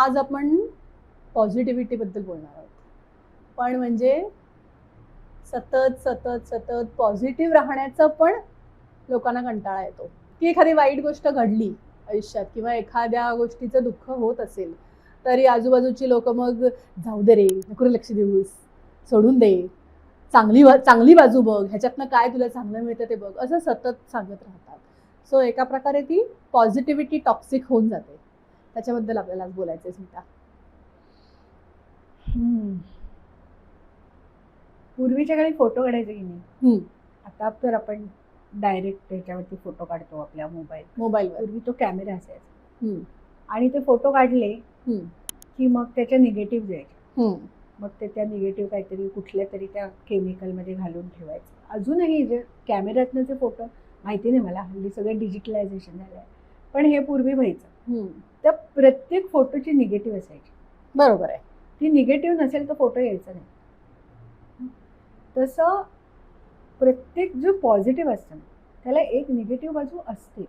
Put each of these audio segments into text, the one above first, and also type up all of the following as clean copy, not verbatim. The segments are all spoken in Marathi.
आज आपण पॉझिटिव्हिटी बद्दल बोलणार आहोत. पण म्हणजे सतत सतत सतत पॉझिटिव्ह राहण्याचा पण लोकांना कंटाळा येतो, की एखादी वाईट गोष्ट घडली आयुष्यात किंवा एखाद्या गोष्टीचं दुःख होत असेल तरी आजूबाजूची लोक मग जाऊ दे रे, नको रे लक्ष देऊस, सोडून दे, चांगली बाजू बघ, ह्याच्यातनं काय तुला चांगलं मिळतं ते बघ, असं सतत सांगत राहतात. सो एका प्रकारे ती पॉझिटिव्हिटी टॉक्सिक होऊन जाते. त्याच्याबद्दल आपल्याला आज बोलायचं आहे स्मिता. पूर्वीच्या काळी फोटो काढायचे की नाही, आता तर आपण डायरेक्ट त्याच्यावरती फोटो काढतो आपल्या मोबाईलवर. पूर्वी तो कॅमेरा असायचा आणि ते फोटो काढले की मग त्याच्या निगेटिव्ह द्यायचे. मग ते त्या निगेटिव्ह काहीतरी कुठल्या तरी त्या केमिकलमध्ये घालून ठेवायचं. अजूनही जे कॅमेऱ्यातनं जे फोटो, माहिती नाही मला, हल्ली सगळं डिजिटलायझेशन झालं आहे, पण हे पूर्वी व्हायचं. त्या प्रत्येक फोटोची निगेटिव्ह असायची. बरोबर आहे. ती निगेटिव्ह नसेल तर फोटो यायचा नाही. तसं प्रत्येक जो पॉझिटिव्ह असतं त्याला एक निगेटिव्ह बाजू असते.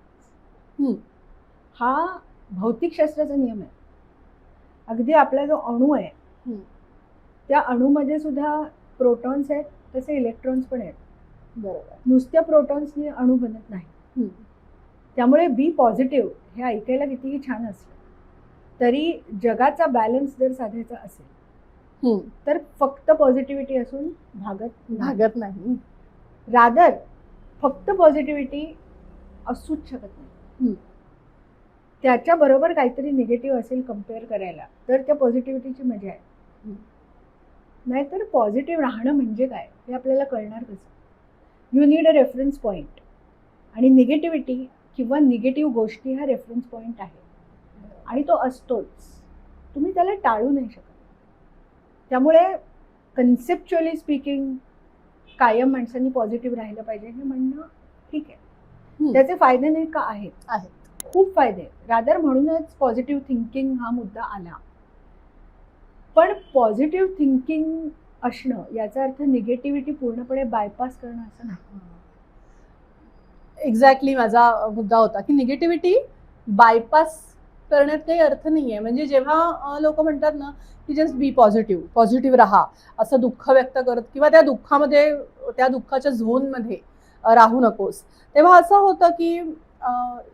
हा भौतिकशास्त्राचा नियम आहे. अगदी आपला जो अणू आहे त्या अणूमध्ये सुद्धा प्रोटॉन्स आहेत, तसे इलेक्ट्रॉन्स पण आहेत. बरोबर. नुसत्या प्रोटॉन्सनी अणू बनत नाही. त्यामुळे बी पॉझिटिव्ह हे ऐकायला कितीही छान असलं तरी जगाचा बॅलन्स जर साधायचा असेल तर फक्त पॉझिटिव्हिटी असून भागत नाही. रादर फक्त पॉझिटिव्हिटी असूच शकत नाही. त्याच्या बरोबर काहीतरी निगेटिव्ह असेल कम्पेअर करायला, तर त्या पॉझिटिव्हिटीची मजा आहे. नाहीतर पॉझिटिव्ह राहणं म्हणजे काय हे आपल्याला कळणार कसं? You need a reference point, आणि निगेटिव्हिटी किंवा निगेटिव्ह गोष्टी हा रेफरन्स पॉईंट आहे आणि तो असतोच. तुम्ही त्याला टाळू नाही शकत. त्यामुळे कन्सेप्च्युअली स्पीकिंग कायम माणसांनी पॉझिटिव्ह राहिलं पाहिजे हे म्हणणं ठीक आहे. त्याचे फायदे नाही का? आहेत, खूप फायदे. रादर म्हणूनच पॉझिटिव्ह थिंकिंग हा मुद्दा आला. पण पॉझिटिव्ह थिंकिंग असणं याचा अर्थ निगेटिव्हिटी पूर्णपणे बायपास करणं असं नाही. एक्झॅक्टली माझा मुद्दा होता की निगेटिव्हिटी बायपास करण्यात काही अर्थ नाहीये. म्हणजे जेव्हा लोक म्हणतात ना की जस्ट बी पॉझिटिव्ह राहा, असं दुःख व्यक्त करत किंवा त्या दुःखामध्ये, त्या दुःखाच्या झोनमध्ये राहू नकोस, तेव्हा असं होतं की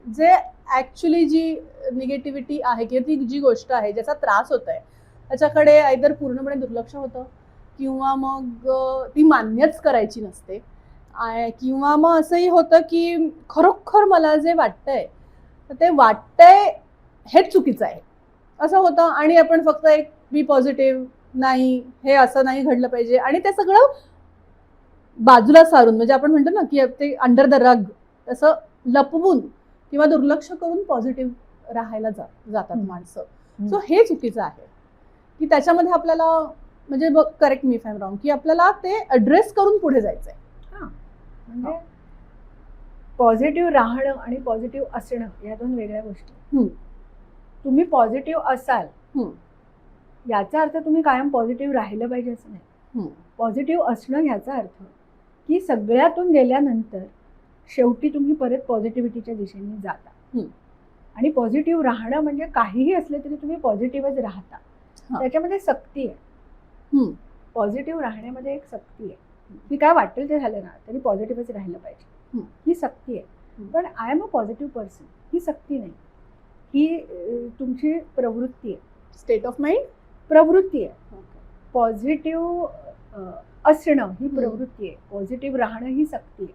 जे ॲक्च्युली जी निगेटिव्हिटी आहे किंवा ती जी गोष्ट आहे ज्याचा त्रास होत आहे त्याच्याकडे आयदर पूर्णपणे दुर्लक्ष होतं किंवा मग ती मान्यच करायची नसते, किंवा मग असंही होतं की खरोखर मला जे वाटतंय ते वाटतंय हेच चुकीचं आहे असं होतं. आणि आपण फक्त एक बी पॉझिटिव्ह, नाही हे असं नाही घडलं पाहिजे, आणि ते सगळं बाजूला सारून, म्हणजे आपण म्हणतो ना की ते अंडर द रग, तसं लपवून किंवा दुर्लक्ष करून पॉझिटिव्ह राहायला जातात माणसं. सो हे चुकीचं आहे की त्याच्यामध्ये आपल्याला, म्हणजे correct me if I am wrong, की आपल्याला ते ॲड्रेस करून पुढे जायचंय. म्हणजे पॉझिटिव्ह राहणं आणि पॉझिटिव्ह असणं या दोन वेगळ्या गोष्टी. तुम्ही पॉझिटिव्ह असाल याचा अर्थ तुम्ही कायम पॉझिटिव्ह राहिलं पाहिजे असं नाही. पॉझिटिव्ह असणं याचा अर्थ की सगळ्यातून गेल्यानंतर शेवटी तुम्ही परत पॉझिटिव्हिटीच्या दिशेने जाता. आणि पॉझिटिव्ह राहणं म्हणजे काहीही असलं तरी तुम्ही पॉझिटिव्हच राहता. त्याच्यामध्ये सक्ती आहे. पॉझिटिव्ह राहण्यामध्ये एक सक्ती आहे की काय वाटेल ते झालं ना तरी पॉझिटिव्हच राहिलं पाहिजे, ही सक्ती आहे. पण I am a positive person ही सक्ती नाही, ही तुमची प्रवृत्ती आहे. स्टेट ऑफ माइंड, प्रवृत्ती आहे. पॉझिटिव्ह असणं ही प्रवृत्ती आहे, पॉझिटिव्ह राहणं ही सक्ती आहे.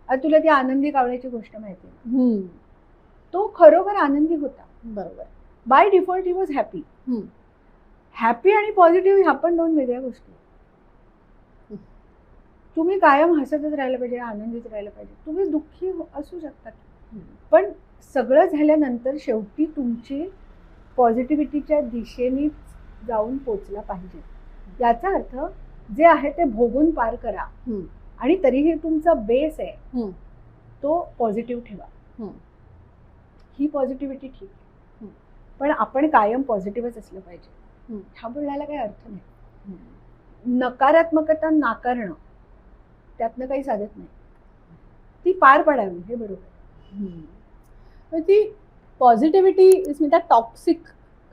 आता तुला ती आनंदी कावळ्याची गोष्ट माहिती आहे? तो खरोखर आनंदी होता. बरोबर. By default he was happy. Happy आणि पॉझिटिव्ह ह्या पण दोन वेगळ्या गोष्टी. तुम्ही कायम हसतच राहिलं पाहिजे, आनंदीच राहिलं पाहिजे. तुम्ही दुःखी असू शकता, पण सगळं झाल्यानंतर शेवटी तुमची पॉझिटिव्हिटीच्या दिशेने जाऊन पोचला पाहिजे. याचा अर्थ जे आहे ते भोगून पार करा, आणि तरीही तुमचा बेस आहे तो पॉझिटिव्ह ठेवा. ही पॉझिटिव्हिटी ठीक आहे, पण आपण कायम पॉझिटिव्हच असलं पाहिजे हा बोलायला काही अर्थ नाही. नकारात्मकता नाकारणं त्यातनं काही साधत नाही, ती पार पडावी हे बरोबर. ती पॉझिटिव्हिटी स्मिता टॉक्सिक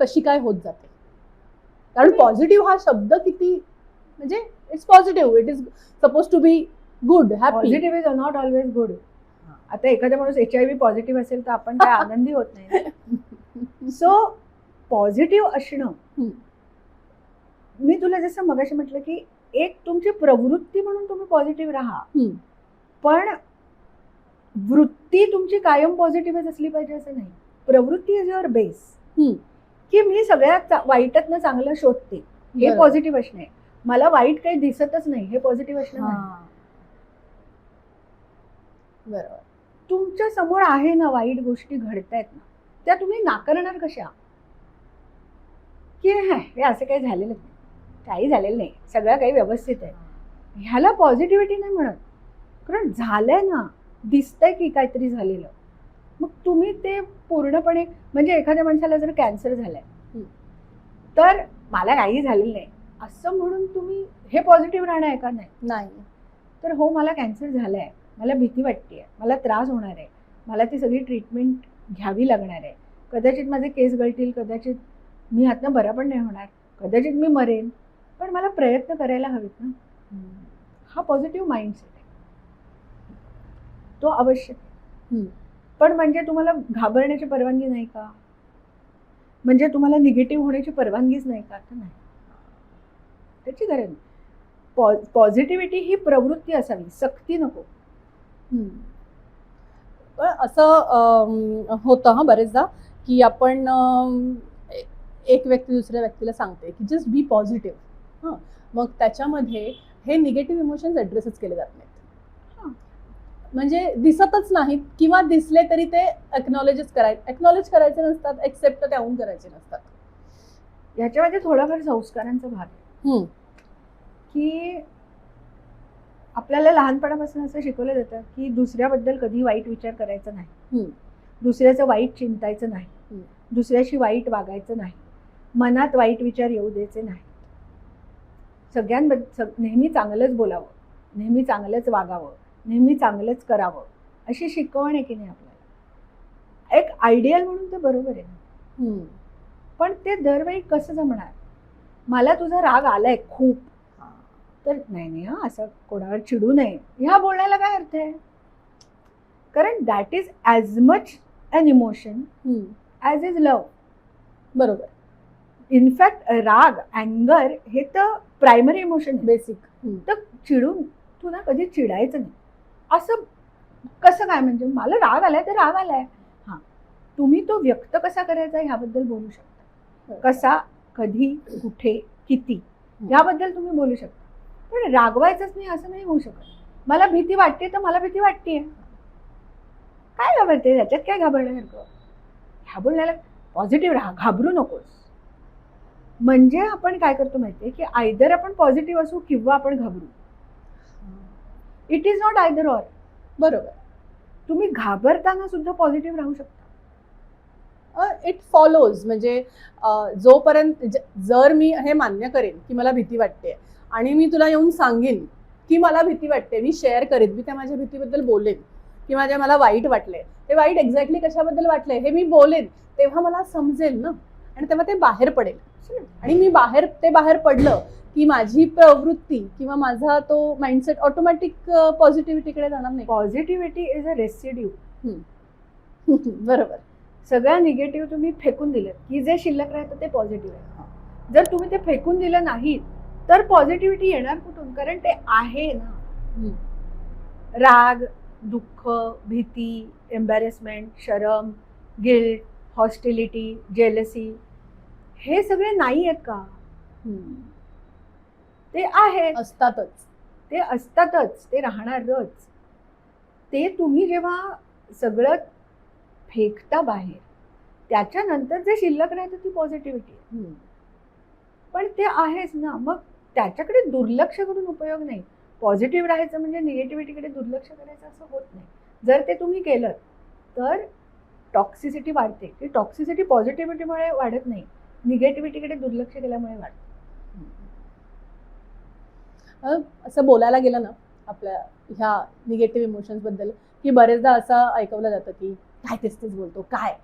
कशी काय होत जाते? कारण पॉझिटिव्ह हा शब्द किती म्हणजे it's positive, it is suppose to be good, happy. Positive is not always good. आता एखादा माणूस HIV पॉझिटिव्ह असेल तर आपण काय आनंदी होत नाही. सो पॉझिटिव्ह असणं, मी तुला जसं मगाशी म्हटलं की एक तुमची प्रवृत्ती म्हणून तुम्ही पॉझिटिव्ह राहा, पण वृत्ती तुमची कायम पॉझिटिव्हच असली पाहिजे असं नाही. प्रवृत्ती इज युअर बेस, की मी सगळ्यात वाईटातनं चांगलं शोधते, हे पॉझिटिव्ह असणे. मला वाईट काही दिसतच नाही, हे पॉझिटिव्ह असणं नाही. बरोबर. तुमच्या समोर आहे ना वाईट गोष्टी घडतायत ना, त्या तुम्ही नाकारणार कशा? की हे असं काही झालेलं नाही, काही झालेलं नाही, सगळं काही व्यवस्थित आहे, ह्याला पॉझिटिव्हिटी नाही म्हणत. कारण झालंय ना, दिसतंय की काहीतरी झालेलं, मग तुम्ही ते पूर्णपणे, म्हणजे एखाद्या माणसाला जर कॅन्सर झालाय तर मला काही झालेलं नाही असं म्हणून तुम्ही हे पॉझिटिव्ह राहणं आहे का? नाही. तर हो, मला कॅन्सर झालाय, मला भीती वाटते, मला त्रास होणार आहे, मला ती सगळी ट्रीटमेंट घ्यावी लागणार आहे, कदाचित माझे केस गळतील, कदाचित मी ह्यातनं बरा पण नाही होणार, कदाचित मी मरेन, पण मला प्रयत्न करायला हवेत ना. हा पॉझिटिव्ह माइंडसेट आहे, तो आवश्यक आहे. पण म्हणजे तुम्हाला घाबरण्याची परवानगी नाही का? म्हणजे तुम्हाला निगेटिव्ह होण्याची परवानगीच नाही का? तर नाही, त्याची गरज नाही. पॉझिटिव्हिटी ही प्रवृत्ती असावी, सक्ती नको. पण असं होतं बरेचदा की आपण एक व्यक्ती दुसऱ्या व्यक्तीला सांगते की जस्ट बी पॉझिटिव्ह, मग त्याच्यामध्ये हे निगेटिव्ह इमोशन्स ॲड्रेसच केले जात नाहीत, म्हणजे दिसतच नाहीत, किंवा दिसले तरी ते एक्नॉलेज करायचे नसतात, एक्सेप्ट त्याहून करायचे नसतात. याच्यामध्ये थोडाफार संस्कारांचा भाग आहे, की आपल्याला लहानपणापासून असं शिकवलं जातं की दुसऱ्याबद्दल कधी वाईट विचार करायचा नाही, दुसऱ्याचं वाईट चिंतायचं नाही, दुसऱ्याशी वाईट वागायचं नाही, मनात वाईट विचार येऊ द्यायचे नाही, सगळ्यांबद्दल नेहमी चांगलंच बोलावं, नेहमी चांगलंच वागावं, नेहमी चांगलंच करावं, अशी शिकवण आहे की नाही आपल्याला. एक आयडियल म्हणून ते बरोबर आहे, पण ते दरवेळी कसं जमणार? मला तुझा राग आलाय खूप, तर नाही असं कोणावर चिडू नये, ह्या बोलण्याला काय अर्थ आहे? कारण that is as much an emotion as is love. बरोबर. इनफॅक्ट राग, अँगर हे तर प्रायमरी इमोशन, बेसिक. तर चिडून तू ना कधी चिडायचं नाही, असं कसं काय? म्हणजे मला राग आलाय तर राग आलाय, हां, तुम्ही तो व्यक्त कसा करायचा ह्याबद्दल बोलू शकता, कसा, कधी, कुठे, किती, याबद्दल तुम्ही बोलू शकता, पण रागवायचंच नाही असं नाही होऊ शकत. मला भीती वाटते तर मला भीती वाटते, काय घाबरते, त्याच्यात काय घाबरण्यासारखं? ह्या बोलण्याला पॉझिटिव्ह राहा, घाबरू नकोस. म्हणजे आपण काय करतो माहितीये की आयदर आपण पॉझिटिव्ह असू किंवा आपण घाबरू. It is not either or. बरोबर. तुम्ही घाबरताना सुद्धा पॉझिटिव्ह राहू शकता. इट फॉलोज, म्हणजे जोपर्यंत जर मी हे मान्य करेन की मला भीती वाटते आणि मी तुला येऊन सांगेन की मला भीती वाटते, मी शेअर करेन, मी त्या माझ्या भीतीबद्दल बोलेन, की माझ्या मला वाईट वाटले, ते वाईट एक्झॅक्टली कशाबद्दल वाटलंय हे मी बोलेन, तेव्हा मला समजेल ना, आणि तेव्हा ते बाहेर पडेल. आणि मी बाहेर पडलं की माझी प्रवृत्ती किंवा माझा तो माइंडसेट ऑटोमॅटिक पॉझिटिव्हिटीकडे जाणार नाही. Positivity is a residue. बरोबर. सगळ्या निगेटिव्ह तुम्ही फेकून दिलं की जे शिल्लक राहतं ते पॉझिटिव्ह आहे. जर तुम्ही ते फेकून दिलं नाही तर पॉझिटिव्हिटी येणार कुठून? कारण ते आहे ना. राग, दुःख, भीती, एम्बॅरेसमेंट, शरम, गिल्ट, हॉस्टिलिटी, जेलसी, हे सगळे नाही आहेत का? ते आहेत, असतातच, ते असतातच, ते राहणारच. ते तुम्ही जेव्हा सगळं फेकता बाहेर, त्याच्यानंतर जे शिल्लक राहतं ती पॉझिटिव्हिटी. पण ते आहेच ना, मग त्याच्याकडे दुर्लक्ष करून उपयोग नाही. पॉझिटिव्ह राहायचं म्हणजे निगेटिव्हिटीकडे दुर्लक्ष करायचं असं होत नाही. जर ते तुम्ही केलं तर टॉक्सिसिटी वाढते. ती टॉक्सिसिटी पॉझिटिव्हिटीमुळे वाढत नाही, निगेटिव्हिटीकडे दुर्लक्ष केल्यामुळे वाढते. असं बोलायला गेलं ना आपल्या ह्या निगेटिव्ह इमोशन्स बद्दल, की बरेचदा असं ऐकवलं जातं की काय तेच बोलतो, काय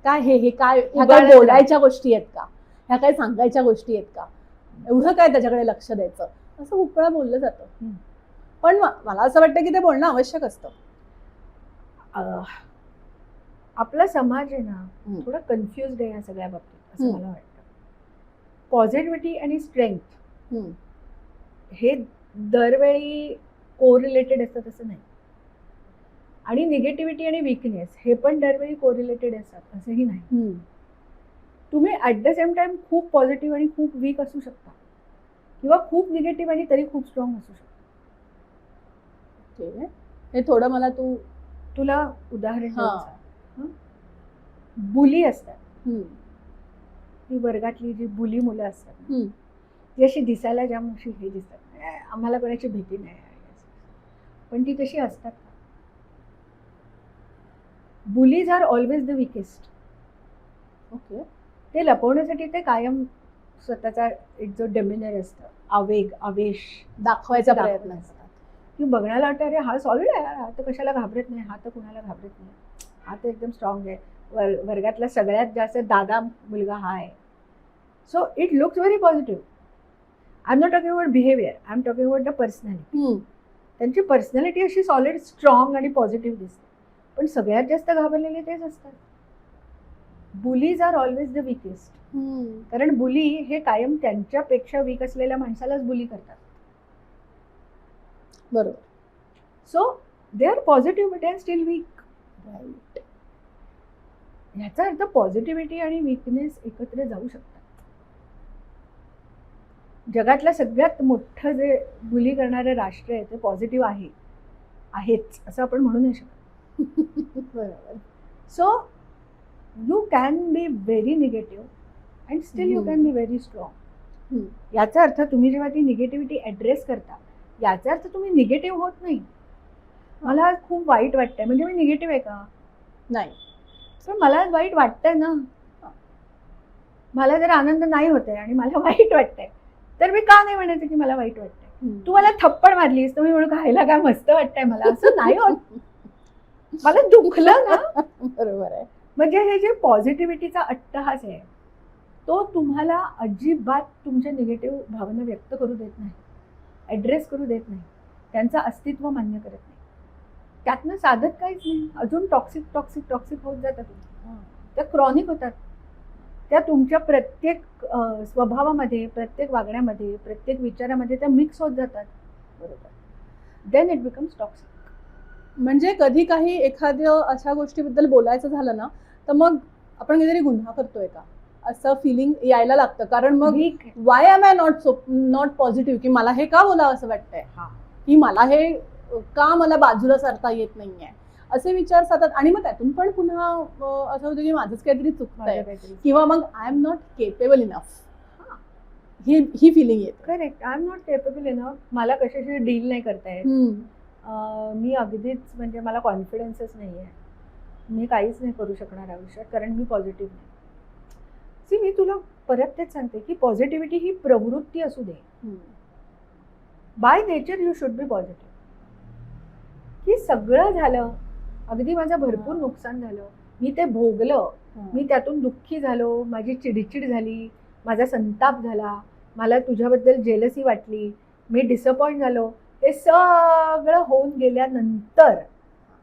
काय हे काय ह्या काय उगाळायला. बोलायच्या गोष्टी आहेत का, ह्या काय सांगायच्या गोष्टी आहेत का, एवढं काय त्याच्याकडे लक्ष द्यायचं, असं खूप वेळा बोललं जातं. पण मला असं वाटतं की ते बोलणं आवश्यक असतं. आपला समाज आहे ना थोडा कन्फ्युज्ड आहे या सगळ्या बाबतीत असं मला वाटतं. पॉझिटिव्हिटी आणि स्ट्रेंथ हे दरवेळी कोरिलेटेड असतात असं नाही, आणि निगेटिव्हिटी आणि विकनेस हे पण दरवेळी कोरिलेटेड असतात असंही नाही. तुम्ही ॲट द सेम टाइम खूप पॉझिटिव्ह आणि खूप वीक असू शकता, किंवा खूप निगेटिव्ह आणि तरी खूप स्ट्रॉंग असू शकता. हे थोडं मला तुला उदाहरण द्यायचं. बुली असतात, ती वर्गातली जी बुली मुलं असतात ती अशी दिसायला जाम अशी हे दिसतात, आम्हाला कोणाची भीती नाही आहे, पण ती तशी असतात. Bullies are always the weakest. Okay. ते लपवण्यासाठी ते कायम स्वतःचा एक जो डेमिनर असतं, आवेग आवेश दाखवायचा प्रयत्न असतात, की बघण्याला वाटतं अरे हा सॉलिड आहे, हा तर कशाला घाबरत नाही, हा तर कुणाला घाबरत नाही, हा तर एकदम स्ट्रॉंग आहे, वर्गातला सगळ्यात जास्त दादा मुलगा हा आहे. So it looks very positive. I am not talking about behaviour, I am talking about the personality. त्यांची पर्सनॅलिटी अशी सॉलिड स्ट्रॉंग आणि पॉझिटिव्ह दिसते, पण सगळ्यात जास्त घाबरलेले तेच असतात. Bullies are always the weakest. कारण बुली हे कायम त्यांच्यापेक्षा वीक असलेल्या माणसालाच बुली करतात. बरोबर. So they are positive but are still weak. Right. ह्याचा अर्थ पॉझिटिव्हिटी आणि वीकनेस एकत्र जाऊ शकतात. जगातलं सगळ्यात मोठं जे बुली करणारं राष्ट्र आहे ते पॉझिटिव्ह आहेच असं आपण म्हणू नाही शकत. बरोबर. So you can be very negative and still you can be very strong. याचा अर्थ तुम्ही जेव्हा ती निगेटिव्हिटी ॲड्रेस करता, याचा अर्थ तुम्ही निगेटिव्ह होत नाही. मला खूप वाईट वाटतंय म्हणजे मी निगेटिव्ह आहे का? नाही. पण मला वाईट वाटतंय ना, मला जर आनंद नाही होत आहे आणि मला वाईट वाटतंय तर मी का नाही म्हणायचं की मला वाईट वाटतंय. तू मला थप्पड मारलीस तर मी म्हणून खायला काय मस्त वाटतंय मला, असं नाही होत. मला दुखलं ना. बरोबर आहे. म्हणजे हे जे पॉझिटिव्हिटीचा अट्टहास आहे तो तुम्हाला अजिबात तुमच्या निगेटिव्ह भावना व्यक्त करू देत नाही, ॲड्रेस करू देत नाही, त्यांचं अस्तित्व मान्य करत नाही. त्यातनं साधत काहीच नाही, अजून टॉक्सिक टॉक्सिक टॉक्सिक होत जातात. त्या क्रॉनिक होतात, त्या तुमच्या प्रत्येक स्वभावामध्ये, प्रत्येक वागण्यामध्ये, प्रत्येक विचारामध्ये त्या मिक्स होत जातात. बरोबर. Then it becomes toxic. म्हणजे कधी काही एखाद्या अशा गोष्टीबद्दल बोलायचं झालं ना तर मग आपण काहीतरी गुन्हा करतोय का असं फिलिंग यायला लागतं. कारण मग why am I not positive, की मला हे का बोलावं असं वाटतंय, की मला हे का मला बाजूला सरता येत नाहीये, असे विचार सतत. आणि मग त्यातून पण पुन्हा असं होतं की माझंच काहीतरी चुकतंय, किंवा मग I am not capable enough, ही फिलिंग येते. Correct. I am not capable enough. मला कशाशी डील नाही करता येत, मी अगदीच म्हणजे मला कॉन्फिडन्सच नाही आहे, मी काहीच नाही करू शकणार आयुष्यात कारण मी पॉझिटिव्ह नाही. सी, मी तुला परत तेच सांगते की पॉझिटिव्हिटी ही प्रवृत्ती असू दे. By nature you should be positive. की सगळं झालं, अगदी माझं भरपूर नुकसान झालं, मी ते भोगलं, मी त्यातून दुःखी झालो, माझी चिडचिड झाली, माझा संताप झाला, मला तुझ्याबद्दल जेलसी वाटली, मी डिसअपॉइंट झालो, हे सगळं होऊन गेल्यानंतर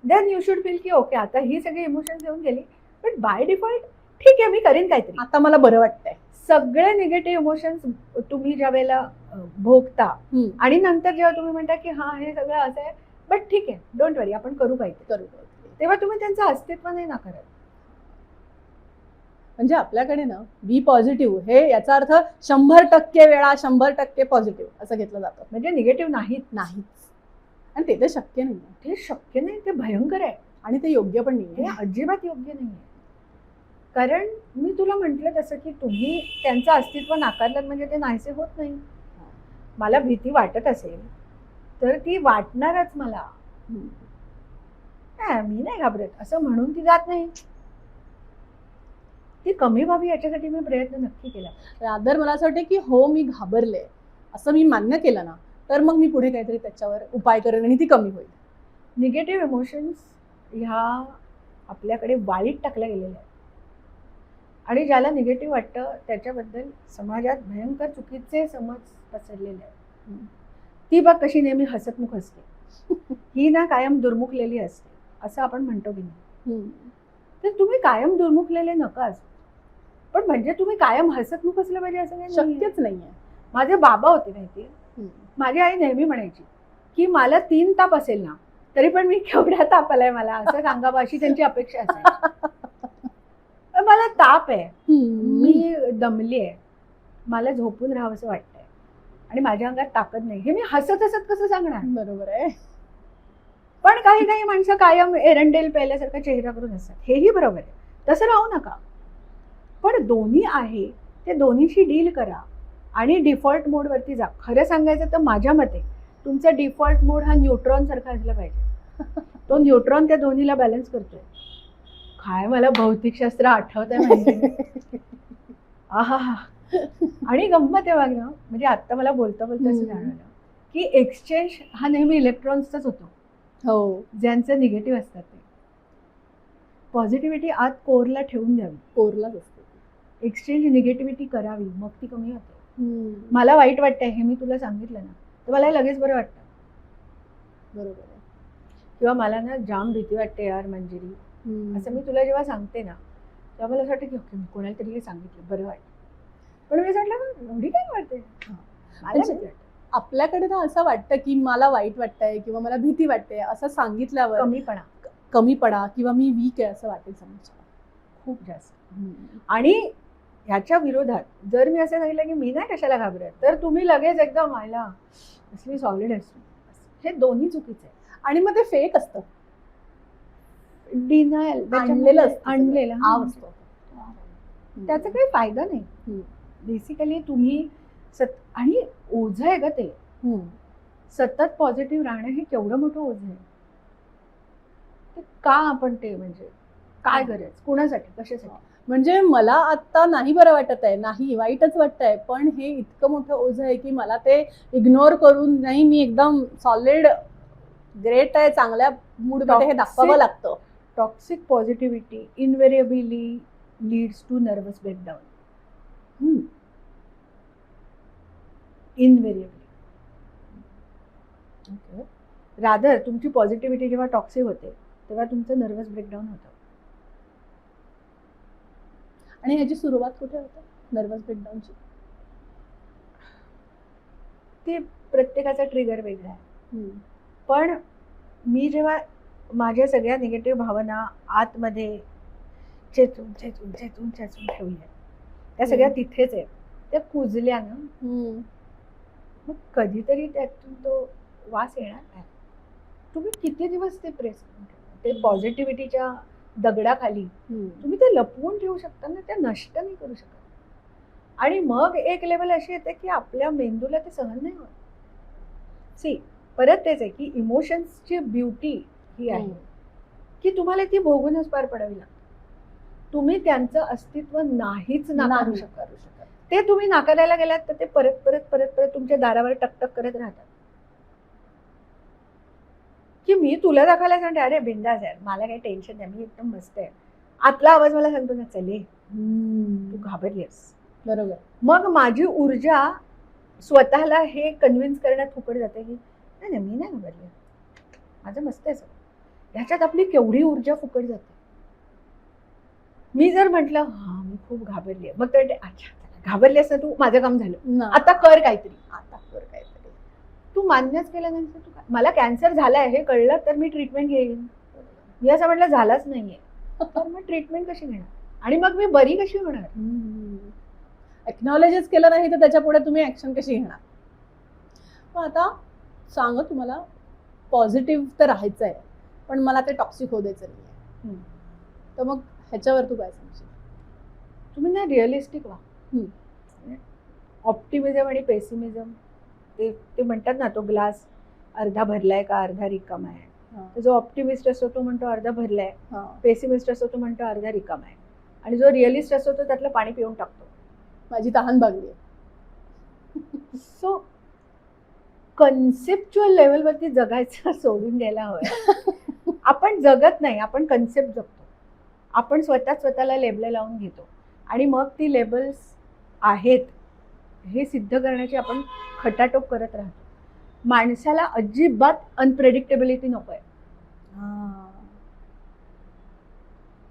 देन यू शुड फील की ओके आता ही सगळी इमोशन्स येऊन गेली, बट बाय डिफॉल्ट ठीक आहे मी करीन काहीतरी, आता मला बरं वाटतंय. सगळे निगेटिव्ह इमोशन्स तुम्ही ज्या वेळेला भोगता आणि नंतर जेव्हा तुम्ही म्हणता की हा हे सगळं असं आहे बट ठीक आहे डोंट वरी आपण करू काहीतरी, तेव्हा तुम्ही त्यांचं अस्तित्व नाही नाकारत. म्हणजे आपल्याकडे ना बी पॉझिटिव्ह हे याचा अर्थ 100% वेळा 100% पॉझिटिव्ह असं घेतलं जातं. म्हणजे निगेटिव्ह नाहीच. आणि ते तर शक्य नाही. ते शक्य नाही, ते भयंकर आहे आणि ते योग्य पण नाही. हे अजिबात योग्य नाही आहे. कारण मी तुला म्हटलं तसं की तुम्ही त्यांचं अस्तित्व नाकारलं म्हणजे ते नाहीसे होत नाही. मला भीती वाटत असेल तर ती वाटणारच मला, मी नाही घाबरत असं म्हणून ती जात नाही, ती कमी व्हावी याच्यासाठी मी प्रयत्न नक्की केला. रादर मला असं वाटतं की हो मी घाबरले असं मी मान्य केलं ना तर मग मी पुढे काहीतरी त्याच्यावर उपाय करेन आणि ती कमी होईल. निगेटिव्ह इमोशन्स ह्या आपल्याकडे वाळीत टाकल्या गेलेल्या आहेत. आणि ज्याला निगेटिव्ह वाटतं त्याच्याबद्दल समाजात भयंकर चुकीचे समज पसरलेले आहेत. ती बघ कशी नेहमी हसतमुख असते, ही ना कायम दुर्मुखलेली असते, असं आपण म्हणतो की नाही. तर तुम्ही कायम दुर्मुखलेले नका असू, पण म्हणजे तुम्ही कायम हसतमुख असलं पाहिजे असं काही नाहीये. शक्यच नाहीये. माझे बाबा होते माहितीये, माझी आई नेहमी म्हणायची की मला 3 ताप असेल ना तरी पण मी केवढा ताप आलाय मला असं सांगावं अशी त्यांची अपेक्षा असायची. पण मला ताप आहे, मी दमली आहे, मला झोपून राहावं असं वाटतंय आणि माझ्या अंगात ताकद नाही, हे मी हसत हसत कसं सांगणार. बरोबर आहे. पण काही काही माणसं कायम एरंडेल प्यायल्यासारखा चेहरा करून असतात, हेही बरोबर आहे, तसं राहू नका. पण दोन्ही आहे ते दोन्हीशी डील करा आणि डिफॉल्ट मोडवरती जा. खरं सांगायचं तर माझ्या मते तुमचा डिफॉल्ट मोड हा न्यूट्रॉन सारखा असला पाहिजे. तो न्यूट्रॉन त्या दोन्हीला बॅलन्स करतोय. काय मला भौतिकशास्त्र आठवत आहे माहिती. आहा. आणि गंमत आहे बघ ना, म्हणजे आता मला बोलता बोलता असं जाणवलं की एक्सचेंज हा नेहमी इलेक्ट्रॉन्सचाच होतो. हो, ज्यांचं निगेटिव्ह असतात ते. पॉझिटिव्हिटी आत कोरला ठेवून द्यावी, कोरलाच असते. एक्सचेंज निगेटिव्हिटी करावी, मग ती कमी होते. मला वाईट वाटतंय हे मी तुला सांगितलं ना तर मला लगेच बरं वाटतं. बरोबर आहे. किंवा मला ना जाम भीती वाटते यार मंजिरी, असं मी तुला जेव्हा सांगते ना तेव्हा मला असं वाटतं की ओके मी कोणाला तरी हे सांगितलं बरं वाटतं. पण मी म्हटलं एवढी काय वाटते, मला भीती वाटते. आपल्याकडे ना असं वाटतं की मला वाईट वाटतंय किंवा मला भीती वाटते असं सांगितल्यावर कमीपणा किंवा मी वीक आहे असं वाटेल समोरच्याला खूप जास्त. आणि ह्याच्या विरोधात जर मी असं सांगितलं की मी नाही कशाला घाबरत तर तुम्ही लगेच एकदम व्हायला असली सॉलिड असतो. हे दोन्ही चुकीचं आहे. आणि मग ते फेक असतं, डिनायल आणलेलं आव असतो. त्याचा काही फायदा नाही. बेसिकली तुम्ही आणि ओझं आहे ग ते. सतत पॉझिटिव्ह राहणं हे केवढं मोठं ओझं आहे. ते का आपण ते म्हणजे काय गरज, कुणासाठी, कशासाठी. म्हणजे मला आता नाही बरं वाटत आहे, नाही वाईटच वाटतंय, पण हे इतकं मोठं ओझं आहे की मला ते इग्नोर करून नाही मी एकदम सॉलिड ग्रेट आहे, चांगल्या मूड मध्ये हे दाखवावं लागतं. Toxic positivity invariably leads to nervous breakdown. Invariably. Rather तुमची पॉझिटिव्हिटी जेव्हा टॉक्सिक होते तेव्हा तुमचं नर्वस ब्रेकडाऊन होतं. आणि ह्याची सुरुवात कुठे होते नर्वस ब्रेकडाऊनची? ते प्रत्येकाचा ट्रिगर वेगळा आहे. पण मी जेव्हा माझ्या सगळ्या निगेटिव्ह भावना आतमध्ये चेचून चेचून चेचून चेचून ठेवल्या, त्या सगळ्या तिथेच आहेत, त्या कुजल्या ना मग कधीतरी त्यातून तो वास येणार नाही. तुम्ही किती दिवस ते प्रेस करून ठेवता, ते पॉझिटिव्हिटीच्या दगडाखाली तुम्ही ते लपवून ठेवू शकता ना, ते नष्ट नाही करू शकत. आणि मग एक लेवल अशी येते की आपल्या मेंदूला ते सहन नाही होत. सी परत तेच आहे की इमोशन्सची ब्युटी ही आहे की तुम्हाला ती भोगूनच पार पडावी लागते. तुम्ही त्यांचं अस्तित्व नाहीच नाकारू शकत. ते तुम्ही नाकारायला गेलात तर ते परत परत परत परत तुमच्या दारावर टकटक करत राहतात की मी तुला दाखवायला सांगते अरे बिंदास यार, मला काही टेन्शन नाही, मी एकदम मस्त आहे. आतला आवाज मला सांगतो ना चले तू घाबरलीस. बरोबर. मग माझी ऊर्जा स्वतःला हे कन्व्हिन्स करण्यात फुकट जाते की नाही नाही मी नाही घाबरली, माझं मस्त आहे सगळं. ह्याच्यात आपली केवढी ऊर्जा फुकट जाते. मी जर म्हटलं हा मी खूप घाबरली आहे, मग तर अच्छा घाबरली असं तू माझं काम झालं, आता कर काहीतरी, आता कर काहीतरी. तू मान्यच केल्यानंतर तू मला कॅन्सर झालाय हे कळलं तर मी ट्रीटमेंट घेईन. मी असं म्हटलं झालाच नाहीये तर मग ट्रीटमेंट कशी घेणार आणि मग मी बरी कशी होणार. एक्नॉलेजच केलं नाही तर त्याच्या पुढे तुम्ही ऍक्शन कशी घेणार. पण आता सांग तुम्हाला पॉझिटिव्ह तर राहायचं आहे पण मला ते टॉक्सिक होऊ द्यायचं नाही, तर मग ह्याच्यावर तू काय सांगशील? तुम्ही ना रिअलिस्टिक व्हा. ऑप्टिमिझम आणि पेसिमिझम ते म्हणतात ना, तो ग्लास अर्धा भरलाय का अर्धा रिकामा आहे. तर जो ऑप्टिमिस्ट असतो तो म्हणतो अर्धा भरलाय, पेसिमिस्ट असतो तो म्हणतो अर्धा रिकामा आहे, आणि जो रिअलिस्ट असतो तो त्यातलं पाणी पिऊन टाकतो. माझी तहान भागली आहे. सो कन्सेप्च्युअल लेवलवरती जगायचं सोडून द्यायला हवं. आपण जगत नाही, आपण कन्सेप्ट जगतो. आपण स्वतःला लेबल लावून घेतो आणि मग ती लेबल्स आहेत हे सिद्ध करण्याची आपण खटाटोप करत राहतो. माणसाला अजिबात अनप्रेडिक्टेबिलिटी नको आहे,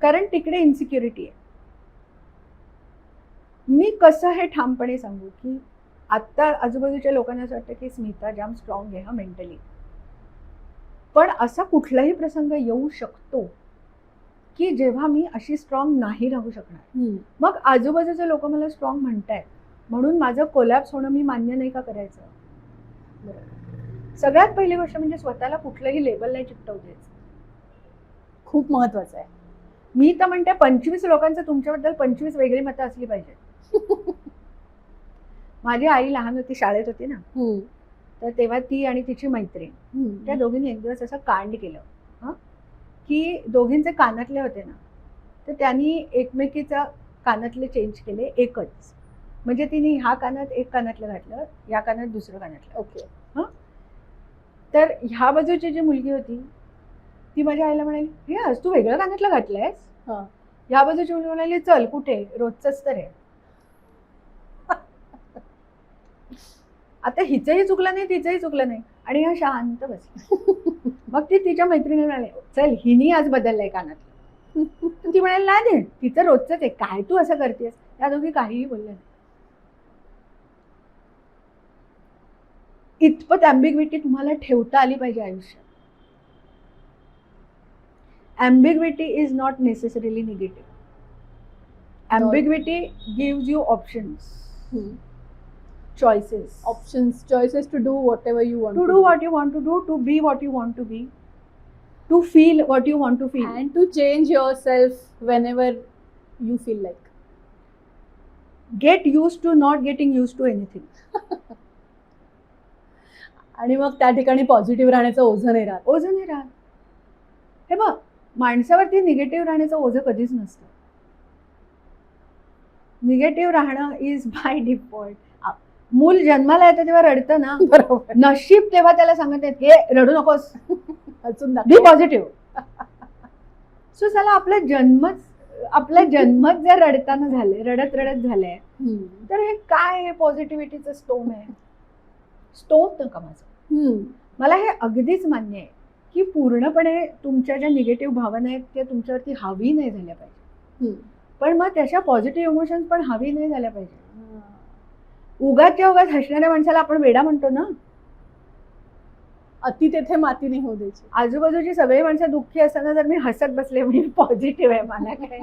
कारण तिकडे इन्सिक्युरिटी आहे. मी कसं हे ठामपणे सांगू की आत्ता आजूबाजूच्या लोकांना असं वाटतं की स्मिता जाम स्ट्रॉंग आहे हा मेंटली, पण असा कुठलाही प्रसंग येऊ शकतो की जेव्हा मी अशी स्ट्रॉंग नाही राहू शकणार. मग आजूबाजूचे लोक मला स्ट्रॉंग म्हणतायत म्हणून माझं कोलॅप्स होणं मी मान्य नाही का करायचं. सगळ्यात पहिली गोष्ट म्हणजे स्वतःला कुठलंही लेबल नाही चिकटवू द्यायचं. खूप महत्वाचं आहे. मी तर म्हणते 25 लोकांचं तुमच्याबद्दल 25 वेगळी मतं असली पाहिजे. माझी आई लहान होती, शाळेत होती ना, तर तेव्हा ती आणि तिची मैत्रीण त्या दोघींनी एक दिवस असं कांड केलं की दोघींचे कानातले होते ना, तर त्यांनी एकमेकीचा कानातले चेंज केले एकच. म्हणजे तिने ह्या कानात एक कानातलं घातलं, या कानात दुसरं कानातलं. ओके. तर ह्या बाजूची जी मुलगी होती ती माझ्या आईला म्हणाली, हे आज तू वेगळं कानातलं घातलंयस. ह्या बाजूची मुलगी म्हणाली, चल कुठे, रोजच तर आहे. आता हिचंही चुकलं नाही, तिचंही चुकलं नाही, आणि ह्या शांत बसली. मग ती तिच्या मैत्रिणीला म्हणाले, चल हिनी आज बदललंय कानातलं. ती म्हणाली, नाही तिचं रोजच आहे, काय तू असं करतेस. त्या दोघी काहीही बोलल्या नाही. इतपत ॲम्बिग्विटी तुम्हाला ठेवता आली पाहिजे आयुष्यात. Ambiguity is not necessarily negative. Ambiguity gives you options, choices to do whatever you want to do, what you want to do, to be what you want to be, to feel what you want to feel, and to change yourself whenever you feel like. Get used to not getting used to anything. आणि मग त्या ठिकाणी पॉझिटिव्ह राहण्याचं ओझं नाही राहत. ओझं नाही राहत. हे बघ, माणसावरती निगेटिव्ह राहण्याचं ओझं कधीच नसतं. निगेटिव्ह राहणं इज बाय डिफॉल्ट. मूल जन्माला येतं तेव्हा रडतं ना, बरोबर. नशीब तेव्हा त्याला सांगत आहेत की रडू नकोस, बी पॉझिटिव्ह. सो चला आपला जन्मच जर रडताना झाले, रडत झालंय, तर हे काय हे पॉझिटिव्हिटीचं स्टोम आहे. स्टोम नका माझं. मला हे अगदीच मान्य आहे की पूर्णपणे तुमच्या ज्या निगेटिव्ह भावना आहेत त्या तुमच्यावरती हावी नाही झाल्या पाहिजे, पण मग त्याच्या पॉझिटिव्ह इमोशन्स पण हावी नाही झाल्या पाहिजे. उगाच्या उगाच हसणाऱ्या माणसाला आपण वेडा म्हणतो ना. अति तेथे माती नाही होऊ द्यायची. आजूबाजूची सगळी माणसं दुःखी असताना जर मी हसत बसले, मी पॉझिटिव्ह आहे, मला काय,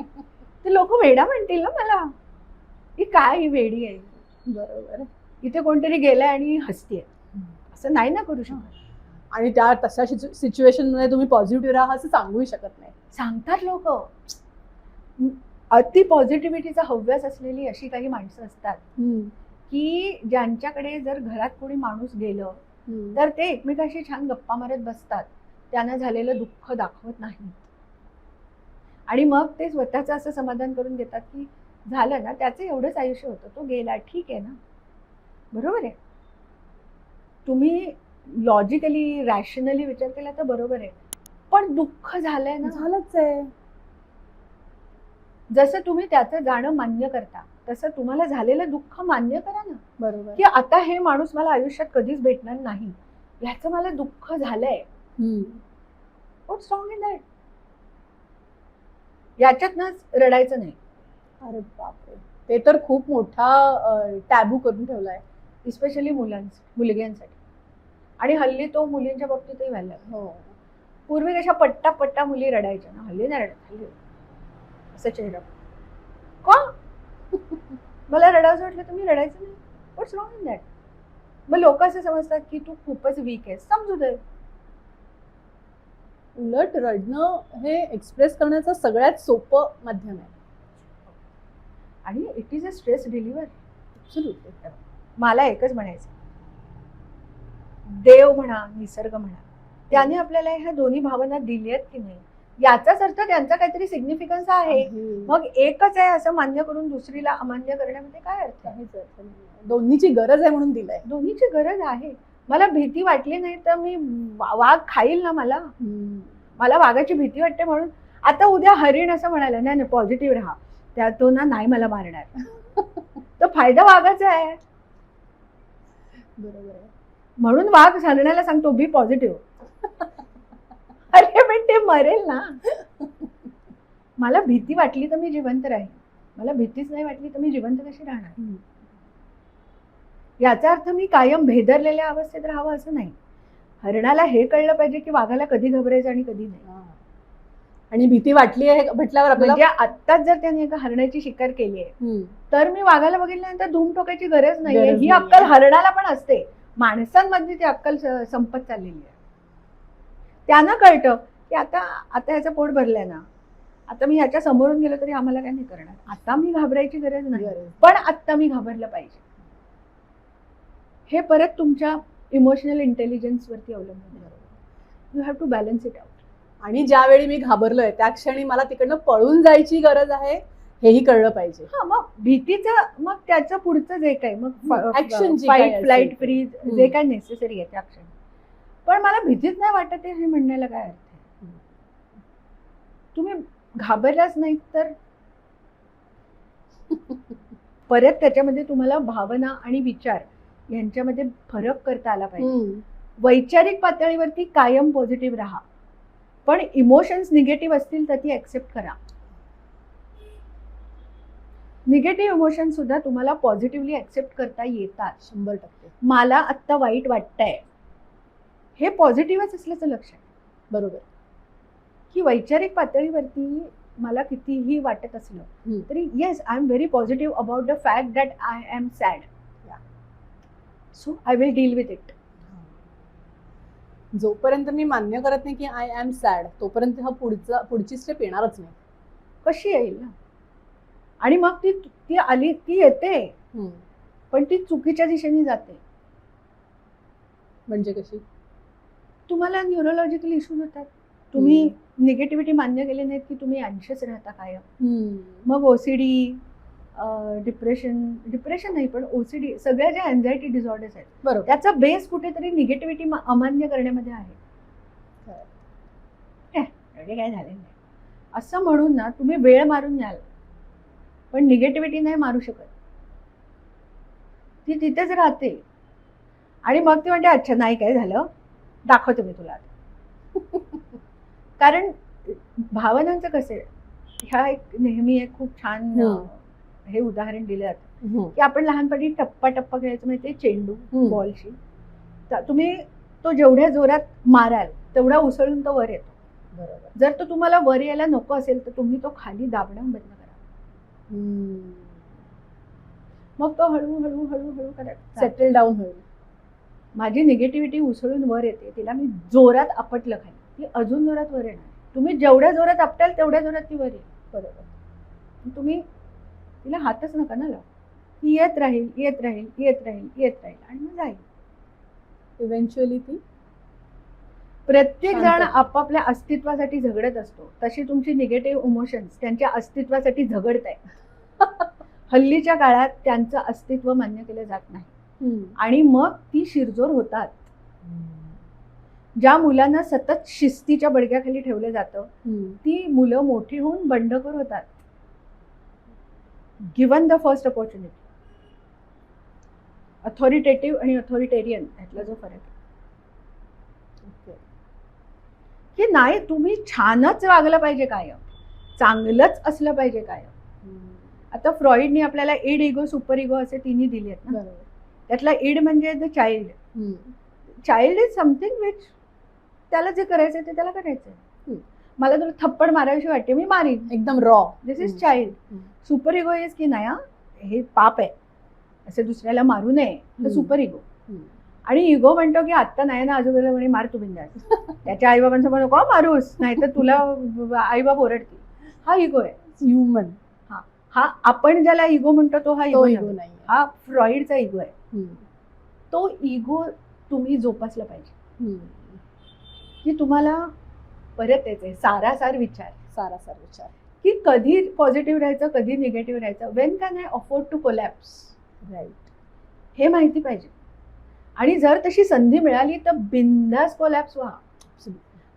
तर लोक वेडा म्हणतील ना मला, ही काय ही वेडी आहे. बरोबर. इथे कोणतरी गेलाय आणि हसतीये, असं नाही ना करू शकत. आणि त्या तशा सिच्युएशन मध्ये तुम्ही पॉझिटिव्ह राहा असं सांगूही शकत नाही. सांगतात लोक. अति पॉझिटिव्हिटीचा हव्यास असलेली अशी काही माणसं असतात की ज्यांच्याकडे जर घरात कोणी माणूस गेलं तर ते एकमेकाशी छान गप्पा मारत बसतात, त्यांना झालेलं दुःख दाखवत नाही, आणि मग ते स्वतःचं असं समाधान करून घेतात की झालं ना, त्याचं एवढंच आयुष्य होतं, तो गेला, ठीक आहे ना. बरोबर आहे. तुम्ही लॉजिकली रॅशनली विचार केला तर बरोबर आहे, पण दुःख झालंय ना, झालंच आहे. जसं तुम्ही त्याचं जाणं मान्य करता तसं तुम्हाला झालेलं दुःख मान्य करा ना. बरोबर. की आता हे माणूस मला आयुष्यात कधीच भेटणार नाही, याचं मला दुःख झालंय. व्हॉट्स रॉंग इन दॅट? याच्यातनंच रडायचं नाही. अरे बापरे, ते तर खूप मोठा टॅबू करून ठेवलाय, इस्पेशली मुलग्यांसाठी. आणि हल्ली तो मुलींच्या बाबतीतही व्हायला लागला. पूर्वी कशा पट्टा मुली रडायच्या ना, हल्ली नाही रडत. हल्ली असं चेहरा का मला रडायचं वाटलं तर मी रडायचं नाही. व्हॉट्स रॉंग इन दॅट? मग लोक असं समजतात की तू खूपच वीक आहेस, समजू दे. उलट रडणं हे एक्सप्रेस करण्याचं सगळ्यात सोपं माध्यम आहे, आणि इट इज अ स्ट्रेस रिलीव्हर. मला एकच म्हणायचं, देव म्हणा, निसर्ग म्हणा, त्याने आपल्याला ह्या दोन्ही भावना दिल्यात की नाही याचाच अर्थ त्यांचा काहीतरी सिग्निफिकन्स आहे. मग एकच आहे असं मान्य करून दुसरीला अमान्य करण्यामध्ये काय अर्थ आहे? दोन्हीची गरज आहे म्हणून दिलंय. दोन्हीची गरज आहे. मला भीती वाटली नाही तर मी वाघ खाईल ना, मला वाघाची भीती वाटते म्हणून आता उद्या हरिण असं म्हणाले, नाही पॉझिटिव्ह राहा, त्या तो ना नाही मला मारणार. तर फायदा वाघाचा आहे. बरोबर आहे. म्हणून वाघ हरणाला सांगतो बी पॉझिटिव्ह. अरे पण ते मरेल ना. मला भीती वाटली तर मी जिवंत राहीन, मला भीतीच नाही वाटली तर मी जिवंत कशी राहणार. याचा अर्थ मी कायम भेदरलेल्या अवस्थेत राहावं असं नाही. हरणाला हे कळलं पाहिजे की वाघाला कधी घाबरायचं आणि कधी नाही. आणि भीती वाटली आहे म्हटल्यावर आपल्याला म्हणजे आत्ताच जर त्याने एका हरणाची शिकार केली आहे तर मी वाघाला बघितल्यानंतर धूम टोकायची गरज नाहीये. ही अक्कल हरणाला पण असते. माणसांमध्ये ती अक्कल संपत चाललेली आहे. त्यांना कळतं की आता याचं पोट भरलंय ना, आता मी ह्याच्या समोरून गेलो तरी आम्हाला काय नाही करणार, आता मी घाबरायची गरज नाही, पण आता मी घाबरलं पाहिजे. हे परत तुमच्या इमोशनल इंटेलिजन्स वरती अवलंबून आहे. You have to balance it out. आणि ज्यावेळी मी घाबरलोय त्या क्षणी मला तिकडनं पळून जायची गरज आहे हेही कळलं पाहिजे. हा, मग भीतीचं मग त्याचं पुढचं जे काही मग ऍक्शन, फाईट, फ्लाईट, फ्रीज जे काही नेसेसरी आहे त्या क्षणी. पण मला भीतीच नाही वाटत हे म्हणण्याला काय अर्थ आहे. तुम्ही घाबरलाच नाही तर परत त्याच्यामध्ये तुम्हाला भावना आणि विचार यांच्यामध्ये फरक करता आला पाहिजे. वैचारिक पातळीवरती कायम पॉझिटिव्ह राहा, पण इमोशन्स निगेटिव्ह असतील तर ती ऍक्सेप्ट करा. निगेटिव्ह इमोशन सुद्धा तुम्हाला पॉझिटिव्हली ऍक्सेप्ट करता येतात. 100%. मला आत्ता वाईट वाटतंय हे पॉझिटिव्हच असल्याचं लक्ष आहे. बरोबर. की वैचारिक पातळीवरती मला कितीही वाटत असलं तरी yes, I am very positive about the fact that I am sad, so I will deal with it. जोपर्यंत मी मान्य करत नाही की आय एम सॅड तोपर्यंत हा पुढची स्टेप येणारच नाही. कशी येईल ना. आणि मग ती आली, ती येते पण ती चुकीच्या दिशेने जाते. म्हणजे कशी? तुम्हाला न्यूरोलॉजिकल इश्यूज होतात. तुम्ही निगेटिव्हिटी मान्य केले नाहीत की तुम्ही अँशियस राहता कायम. मग ओसीडी, डिप्रेशन नाही पण ओसीडी, सगळ्या ज्या अँझायटी डिसऑर्डर्स आहेत बरोबर, त्याचा बेस कुठेतरी निगेटिव्हिटी अमान्य करण्यामध्ये आहे. एवढे काय झाले नाही असं म्हणून ना तुम्ही वेळ मारून याल, पण निगेटिव्हिटी नाही मारू शकत. ती तिथेच राहते. आणि मग ती म्हणते अच्छा नाही काय झालं, दाखवते मी तुला. कारण भावनांचं कसं आहे, ह्या एक नेहमी एक खूप छान हे उदाहरण दिलं जातं की आपण लहानपणी टप्पा टप्पा खेळायचं माहिती, चेंडू बॉलशी. तुम्ही तो जेवढ्या जोरात माराल तेवढा उसळून तो वर येतो. बरोबर. जर तो तुम्हाला वर यायला नको असेल तर तुम्ही तो खाली दाबणं बंद करा. मग तो हळूहळू हळूहळू करत सेटल डाऊन होईल. माझी निगेटिव्हिटी उसळून वर येते, तिला मी जोरात आपटलं खाली, ती अजून जोरात वर येणार. तुम्ही जेवढ्या जोरात आपटाल तेवढ्या जोरात ती वर येईल. बरोबर. तुम्ही तिला हातच नका ना लावू. ती येत राहील येत राहील येत राहील येत राहील आणि मग जाईल. इव्हेंच्युअली ती प्रत्येक जण आपापल्या अस्तित्वासाठी झगडत असतो. तशी तुमची निगेटिव्ह इमोशन्स त्यांच्या अस्तित्वासाठी झगडत आहे. हल्लीच्या काळात त्यांचं अस्तित्व मान्य केलं जात नाही आणि मग ती शिरजोर होतात. ज्या मुलांना सतत शिस्तीच्या बडग्याखाली ठेवलं जातं ती मुलं मोठी होऊन बंडखोर होतात. Given the first opportunity. Authoritative आणि अथॉरिटेरियन ह्यातला जो फरक आहे की नाही, तुम्ही छानच वागलं पाहिजे कायम, चांगलंच असलं पाहिजे कायम. आता फ्रॉइडनी आपल्याला इड, इगो, सुपर इगो असे तिन्ही दिले आहेत ना. त्यातला इड म्हणजे the child. Child is something which त्याला जे करायचंय ते त्याला करायचंय. मला तुला थप्पड मारावीशी वाटते, मी मारीन, एकदम raw. This is child. Super ego is की नाही हे पाप आहे असे दुसऱ्याला मारू नये, तर सुपर इगो. आणि इगो म्हणतो की आत्ता नाही ना आजूबाजूला म्हणे मार तू बिंदास, त्याच्या आईबाबांसमोर नको मारूस नाही तर तुला आईबाप ओरडतील. हा इगो आहे, ह्युमन. हा आपण ज्याला इगो म्हणतो तो हा इगो नाही, हा फ्रॉइडचा इगो आहे. तो इगो तुम्ही जोपासला पाहिजे की तुम्हाला परत यायचंय सारासार विचार की कधी पॉझिटिव्ह राहायचं कधी निगेटिव्ह राहायचं. When can I afford to collapse, right, हे माहिती पाहिजे. आणि जर तशी संधी मिळाली तर बिंदास कोलॅप्स व्हा.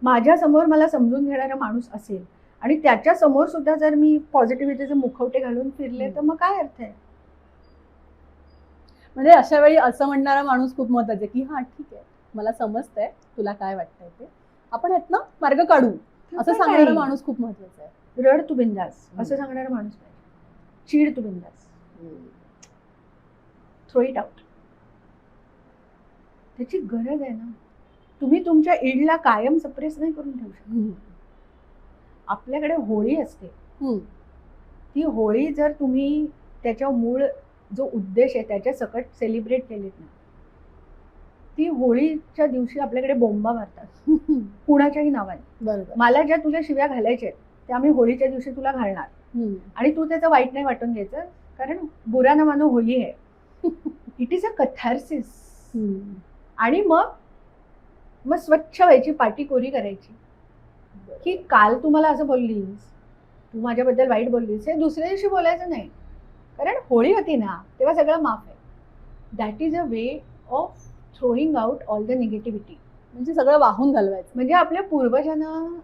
माझ्या समोर मला समजून घेणारा माणूस असेल आणि त्याच्या समोर सुद्धा जर मी पॉझिटिव्हिटीचे मुखवटे घालून फिरले तर मग काय अर्थ आहे? म्हणजे अशा वेळी असं म्हणणारा माणूस खूप महत्वाचा आहे की हा ठीक आहे, मला समजतंय तुला काय वाटतंय ते, आपण ह्यातनं मार्ग काढू, असं सांगणारा नाही. माणूस खूप महत्वाचा आहे. रड तू बिंदास असं सांगणारा माणूस पाहिजे. चीड तू बिंदास, थ्रो इट आउट. त्याची गरज आहे ना. तुम्ही तुमच्या ईडला कायम सप्रेस नाही करून ठेवू शकत. आपल्याकडे होळी असते. ती होळी जर तुम्ही त्याच्या मूळ जो उद्देश आहे त्याच्या सकट सेलिब्रेट केलीत ना, ती होळीच्या दिवशी आपल्याकडे बोंबा मारतात कुणाच्याही नावाने. बरोबर. मला ज्या तुझ्या शिव्या घालायच्या आहेत त्या मी होळीच्या दिवशी तुला घालणार आणि तू त्याचं वाईट नाही वाटून घ्यायचं, कारण बुरा ना मानो होली आहे. It is a catharsis. आणि मग स्वच्छ व्हायची, पाटी कोरी करायची की काल तू मला असं बोललीस, तू माझ्याबद्दल वाईट बोललीस, हे दुसऱ्या दिवशी बोलायचं नाही, कारण होळी होती ना तेव्हा सगळं माफ आहे. That is a way of throwing out all the negativity. म्हणजे सगळं वाहून घालवायचं. म्हणजे आपल्या पूर्वजांना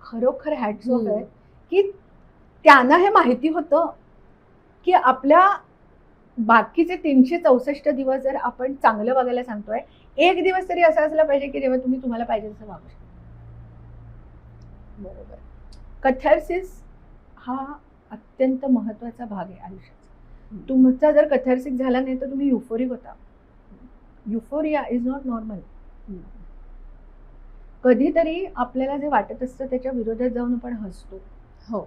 खरोखर हॅट्स ऑफ आहे की त्यांना हे माहिती होतं की आपल्या बाकीचे 364 दिवस जर आपण चांगलं बघायला सांगतोय, एक दिवस तरी असा असला पाहिजे की जेव्हा तुम्ही तुम्हाला पाहिजे तसं वागू शकता. बरोबर. कथार्सिस हा अत्यंत महत्वाचा भाग आहे आयुष्याचा. तुमचा जर कथार्सिस झाला नाही तर तुम्ही युफोरिक होता. Euphoria is not normal. कधीतरी आपल्याला जे वाटत असतं त्याच्या विरोधात जाऊन आपण हसतो. हो.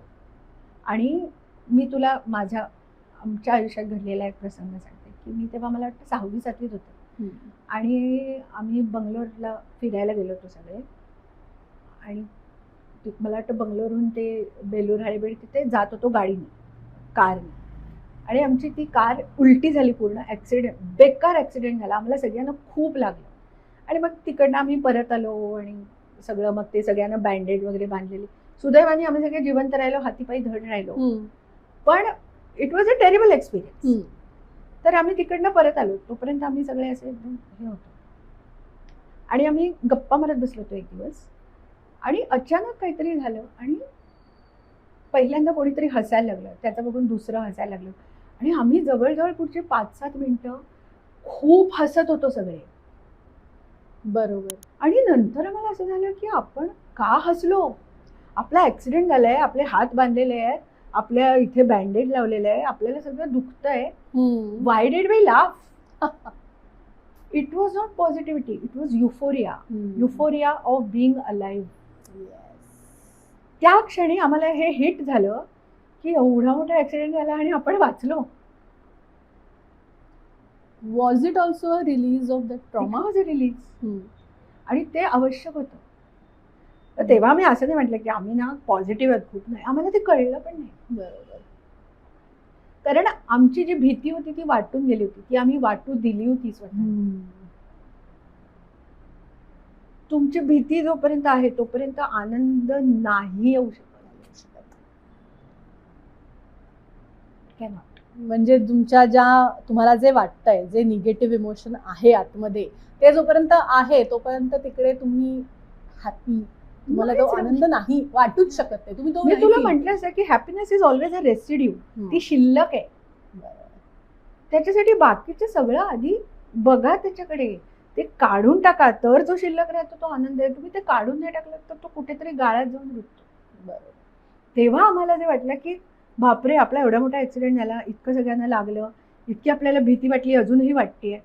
आणि मी तुला आमच्या आयुष्यात घडलेला एक प्रसंग सांगते की मी तेव्हा मला वाटतं 6वी-7वीत होते आणि आम्ही बंगलोरला फिरायला गेलो होतो सगळे. आणि मला वाटतं बंगलोरहून ते बेलूर हळेबीड तिथे जात होतो गाडीने, कारने. आणि आमची ती कार उलटी झाली पूर्ण. ॲक्सिडेंट, बेकार ॲक्सिडेंट झाला. आम्हाला सगळ्यांना खूप लागलं. आणि मग तिकडनं आम्ही परत आलो आणि सगळं मग ते सगळ्यांना बँडेड वगैरे बांधलेली. सुदैवाने आम्ही सगळे जिवंत राहिलो, हातीपायी धड राहिलो. पण it was a terrible experience. तर आम्ही तिकडनं परत आलो. तोपर्यंत आम्ही सगळे असे एकदम हे होतो आणि आम्ही गप्पा मारत बसलो होतो एक दिवस. आणि अचानक काहीतरी झालं आणि पहिल्यांदा कोणीतरी हसायला लागलं, त्याचं बघून दुसरं हसायला लागलं. आणि आम्ही जवळजवळ पुढचे 5-7 मिनिटं खूप हसत होतो सगळे. बरोबर. आणि नंतर आम्हाला असं झालं की आपण का हसलो? आपला ॲक्सिडेंट झालाय, आपले हात बांधलेले आहेत, आपल्या इथे बँडेज लावलेलं आहे, आपल्याला सगळं दुखतंय. Why did we laugh? It was not positivity, it was euphoria. Euphoria of being alive. त्या क्षणी आम्हाला हे हिट झालं की एवढा मोठा ॲक्सिडेंट झाला आणि आपण वाचलो. Was it also a release of that trauma? Was a release. आणि ते आवश्यक होतं. तर तेव्हा मी असं नाही म्हटलं की आम्ही ना पॉझिटिव्ह आहेत खूप, नाही, आम्हाला ते कळलं पण नाही. बरोबर. कारण आमची जी भीती होती ती वाटून गेली होती, ती आम्ही वाटू दिली होती स्वतः. तुमची भीती जोपर्यंत आहे तोपर्यंत आनंद नाही येऊ शकत. कॅनॉट. म्हणजे तुम्हाला जे वाटतंय, जे निगेटिव्ह इमोशन आहे आतमध्ये, ते जोपर्यंत आहे तोपर्यंत तिकडे तुम्ही हॅपी, तुम्हाला तो आनंद नाही वाटूच शकत नाही. तुम्ही तो मी तुला म्हटलं असं की happiness is always a residue. ती शिल्लक आहे. त्याच्यासाठी बाकीचं सगळं आधी बघा त्याच्याकडे, ते काढून टाका, तर जो शिल्लक राहतो तो आनंद आहे. तुम्ही ते काढून नाही टाकलं तर तो कुठेतरी गाळ्यात जाऊन रुततो. बरोबर. तेव्हा आम्हाला जे वाटलं की बापरे, आपला एवढा मोठा ॲक्सिडेंट झाला, इतकं सगळ्यांना लागलं, इतकी आपल्याला भीती वाटली, अजूनही वाटतेय,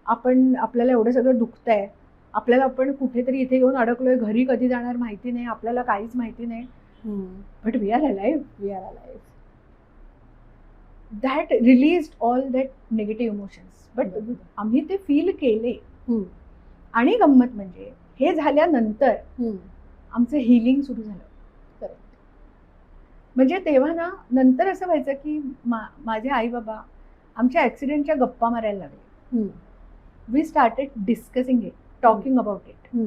आपल्याला एवढं सगळं दुखतंय, आपल्याला आपण कुठेतरी इथे येऊन अडकलोय, घरी कधी जाणार माहिती नाही, आपल्याला काहीच माहिती नाही, but we are alive. We are alive. That released all that negative emotions. But आम्ही ते फील केले. आणि गंमत म्हणजे हे झाल्यानंतर आमचं हिलिंग सुरू झालं. म्हणजे तेव्हा ना नंतर असं व्हायचं की माझे आई बाबा आमच्या ॲक्सिडेंटच्या गप्पा मारायला लागले. We started discussing it, talking about it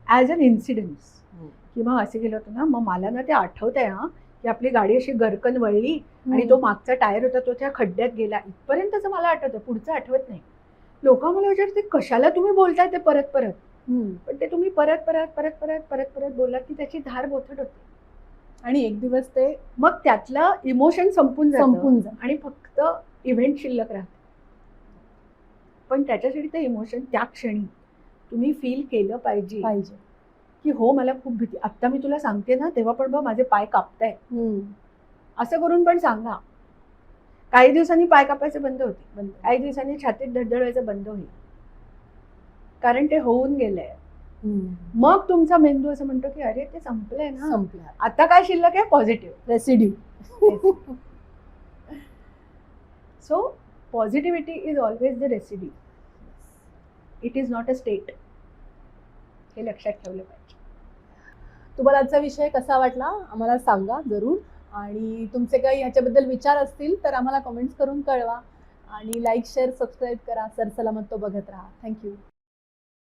as an incidence. की मग असे गेलं होतं ना, मग मला ना ते आठवत आहे हा की आपली गाडी अशी गरकन वळली आणि तो मागचा टायर होता तो त्या खड्ड्यात गेला, इथपर्यंतच मला आठवतं, पुढचं आठवत नाही. लोक मला विचारते कशाला तुम्ही बोलताय ते परत परत, पण ते तुम्ही परत परत परत परत परत परत बोललात की त्याची धार बोथट होते. आणि एक दिवस ते मग त्यातलं इमोशन संपून संपून जातं आणि फक्त इव्हेंट शिल्लक राहते. पण त्याच्यासाठी ते इमोशन त्या क्षणी तुम्ही फील केलं पाहिजे की हो मला खूप भीती, आत्ता मी तुला सांगते ना तेव्हा पण बघ माझे पाय कापताय, असं करून पण सांगा. काही दिवसांनी पाय कापायचे बंद होते, काही दिवसांनी छातीत धडधडायचं बंद होईल, कारण ते होऊन गेलंय. मग तुमचा मेंदू असं म्हणतो की अरे ते संपलंय ना, संपलं, आता काय शिल्लक आहे, positive residue. So positivity is always the residue, it is not a state. हे लक्षात ठेवलं पाहिजे. तुम्हाला आजचा विषय कसा वाटला आम्हाला सांगा जरूर, आणि तुमचे काही ह्याच्याबद्दल विचार असतील तर आम्हाला कमेंट्स करून कळवा, आणि लाईक शेअर सबस्क्राईब करा. सर सलामत तो बघत राहा. थँक्यू.